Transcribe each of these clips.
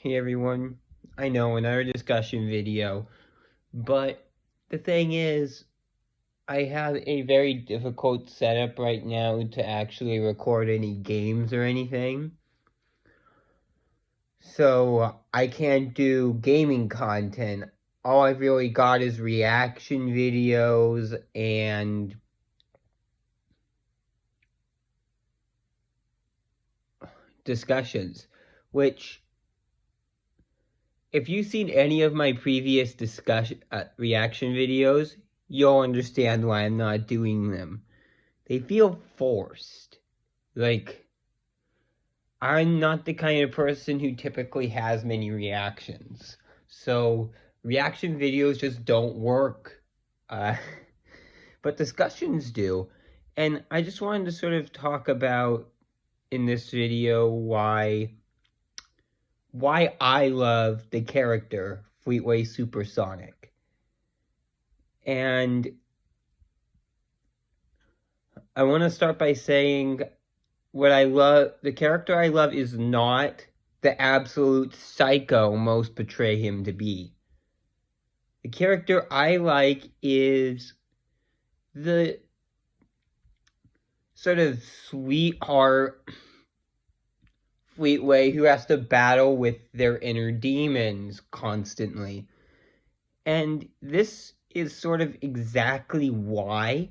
Hey everyone, I know another discussion video, but the thing is, I have a very difficult setup right now to actually record any games or anything. So I can't do gaming content. All I've really got is reaction videos and discussions, which if you've seen any of my previous discussion reaction videos, you'll understand why I'm not doing them. They feel forced. Like, I'm not the kind of person who typically has many reactions. So, reaction videos just don't work. Uh, but discussions do. And I just wanted to sort of talk about in this video why I love the character Fleetway Supersonic. And I want to start by saying what I love, the character I love is not the absolute psycho most portray him to be. The character I like is the sort of sweetheart Fleetway who has to battle with their inner demons constantly. And this is sort of exactly why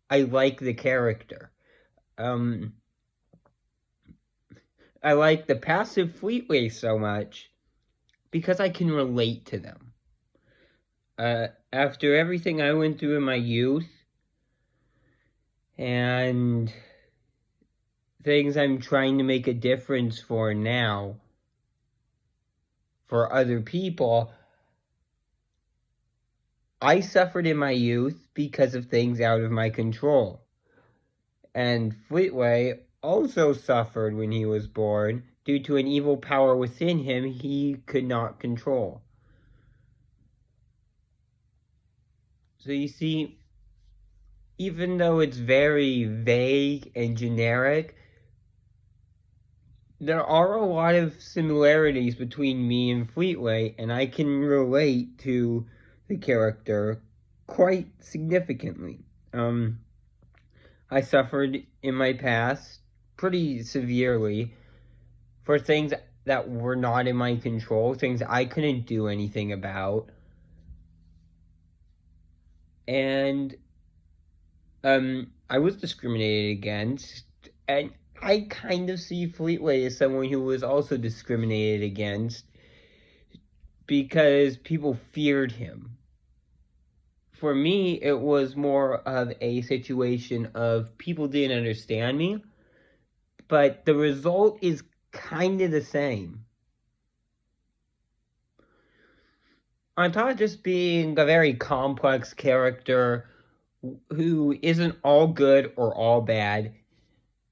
I like the character. Um, I like the passive Fleetway so much because I can relate to them. After everything I went through in my youth and things I'm trying to make a difference for now for other people, I suffered in my youth because of things out of my control. And Fleetway also suffered when he was born due to an evil power within him he could not control. So you see, even though it's very vague and generic, there are a lot of similarities between me and Fleetway, and I can relate to the character quite significantly. I suffered in my past pretty severely for things that were not in my control, things I couldn't do anything about. And I was discriminated against, and I kind of see Fleetway as someone who was also discriminated against because people feared him. For me, it was more of a situation of people didn't understand me, but the result is kind of the same. On top of just being a very complex character who isn't all good or all bad,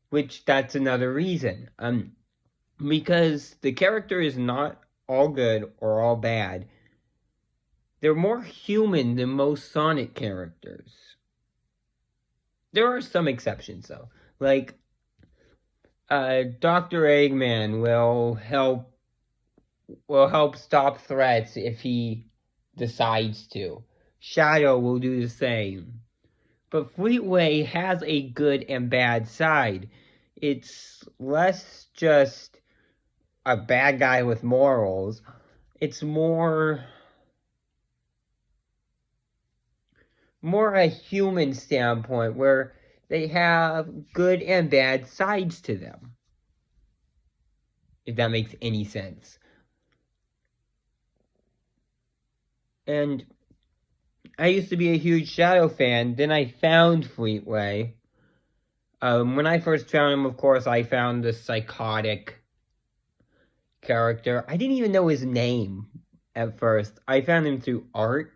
which that's another reason. Because the character is not all good or all bad. They're more human than most Sonic characters. There are some exceptions though. Like Dr. Eggman will help stop threats if he decides to. Shadow will do the same. But Fleetway has a good and bad side. It's less just a bad guy with morals. It's more a human standpoint where they have good and bad sides to them. If that makes any sense. And I used to be a huge Shadow fan. Then I found Fleetway. When I first found him, of course, I found the psychotic character. I didn't even know his name at first. I found him through art.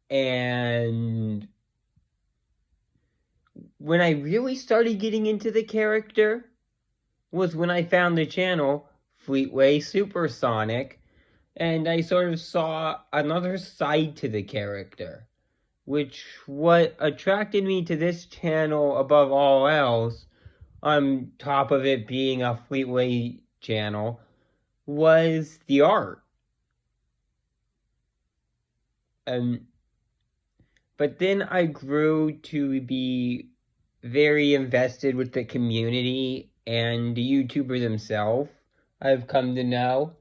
And when I really started getting into the character was when I found the channel Fleetway Supersonic, and I sort of saw another side to the character, which what attracted me to this channel above all else, on top of it being a Fleetway channel, was the art. Um, but then I grew to be very invested with the community and the YouTuber themselves, I've come to know.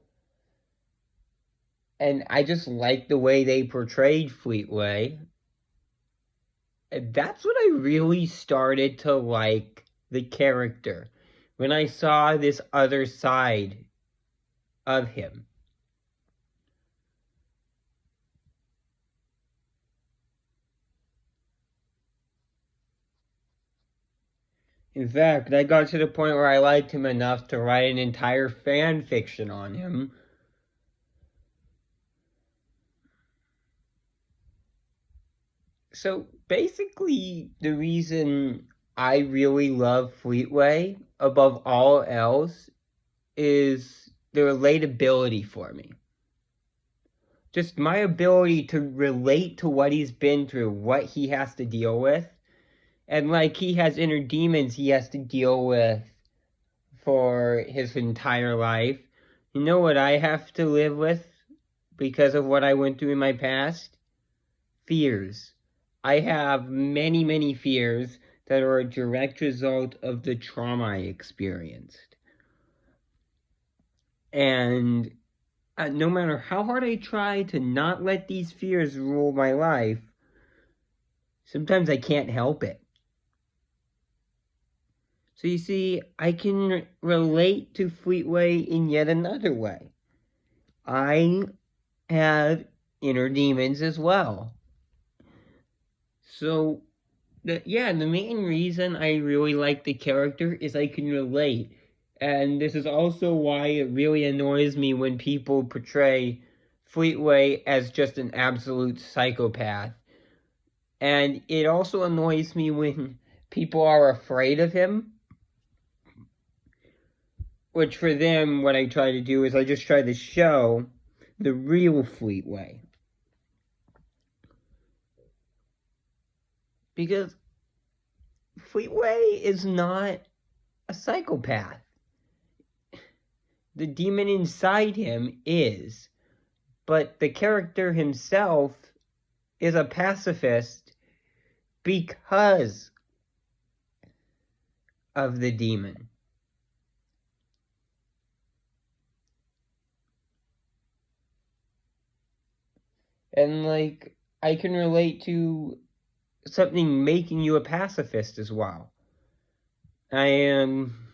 And I just like the way they portrayed Fleetway. And that's when I really started to like the character. When I saw this other side of him. In fact, I got to the point where I liked him enough to write an entire fan fiction on him. So basically, the reason I really love Fleetway above all else is the relatability for me. Just my ability to relate to what he's been through, what he has to deal with. And like he has inner demons he has to deal with for his entire life. You know what I have to live with because of what I went through in my past? Fears. I have many, many fears that are a direct result of the trauma I experienced. And no matter how hard I try to not let these fears rule my life, sometimes I can't help it. So you see, I can relate to Fleetway in yet another way. I have inner demons as well. So, the main reason I really like the character is I can relate. And this is also why it really annoys me when people portray Fleetway as just an absolute psychopath. And it also annoys me when people are afraid of him. Which for them, what I try to do is I just try to show the real Fleetway. Because Fleetway is not a psychopath. The demon inside him is. But the character himself is a pacifist because of the demon. And like, I can relate to something making you a pacifist as well. I am.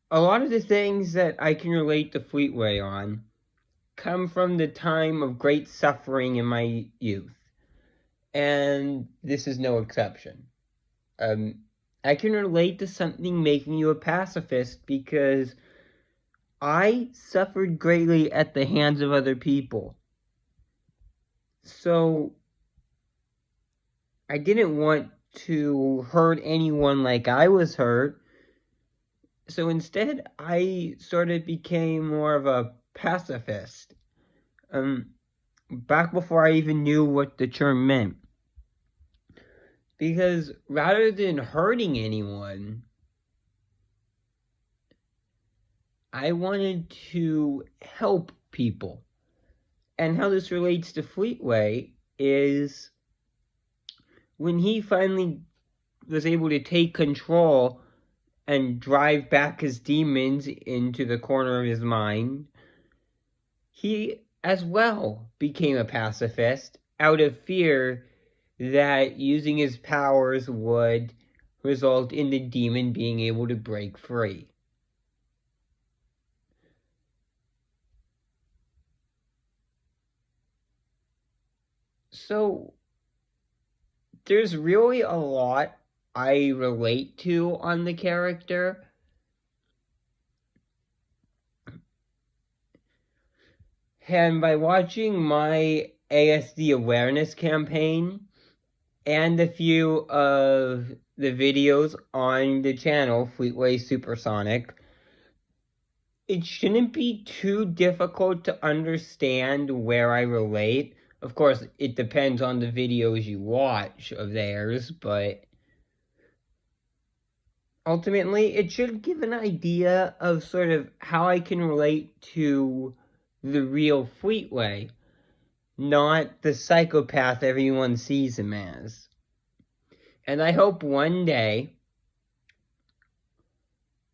A lot of the things that I can relate to Fleetway on come from the time of great suffering in my youth. And this is no exception. I can relate to something making you a pacifist because I suffered greatly at the hands of other people. So I didn't want to hurt anyone like I was hurt. So instead, I sort of became more of a pacifist. Back before I even knew what the term meant. Because rather than hurting anyone, I wanted to help people. And how this relates to Fleetway is when he finally was able to take control and drive back his demons into the corner of his mind, he as well became a pacifist out of fear that using his powers would result in the demon being able to break free. So there's really a lot I relate to on the character. And by watching my ASD awareness campaign and a few of the videos on the channel, Fleetway Supersonic, it shouldn't be too difficult to understand where I relate. Of course, it depends on the videos you watch of theirs, but ultimately, it should give an idea of sort of how I can relate to the real Fleetway, not the psychopath everyone sees him as. And I hope one day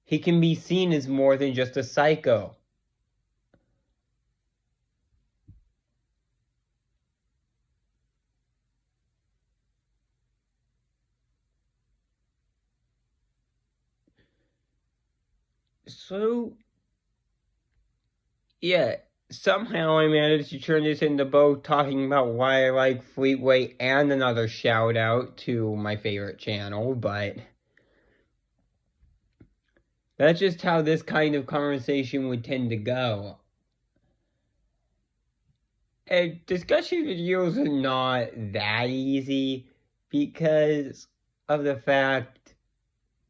he can be seen as more than just a psycho. So, yeah, somehow I managed to turn this into both talking about why I like Fleetway and another shout out to my favorite channel, but that's just how this kind of conversation would tend to go. And discussion videos are not that easy because of the fact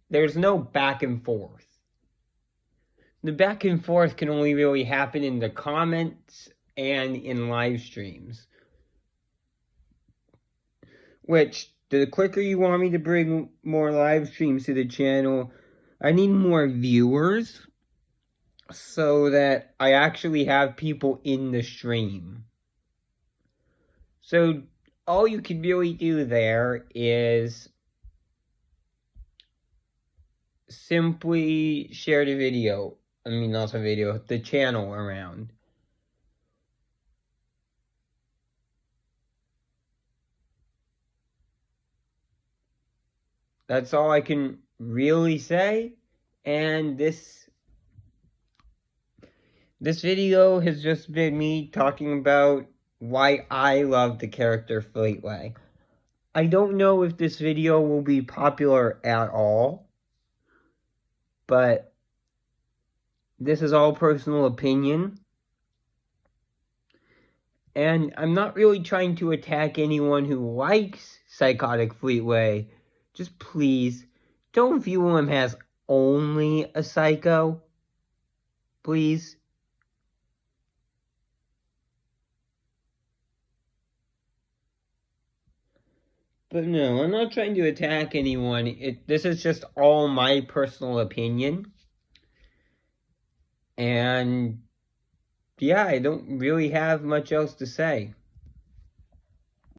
there's no back and forth. The back and forth can only really happen in the comments and in live streams. Which, the quicker you want me to bring more live streams to the channel, I need more viewers so that I actually have people in the stream. So all you can really do there is simply share the video. I mean, not the video, the channel around. That's all I can really say. And this video has just been me talking about why I love the character Fleetway. I don't know if this video will be popular at all, but this is all personal opinion. And I'm not really trying to attack anyone who likes Psychotic Fleetway. Just please, don't view him as only a psycho. Please. But no, I'm not trying to attack anyone. This is just all my personal opinion. And yeah, I don't really have much else to say.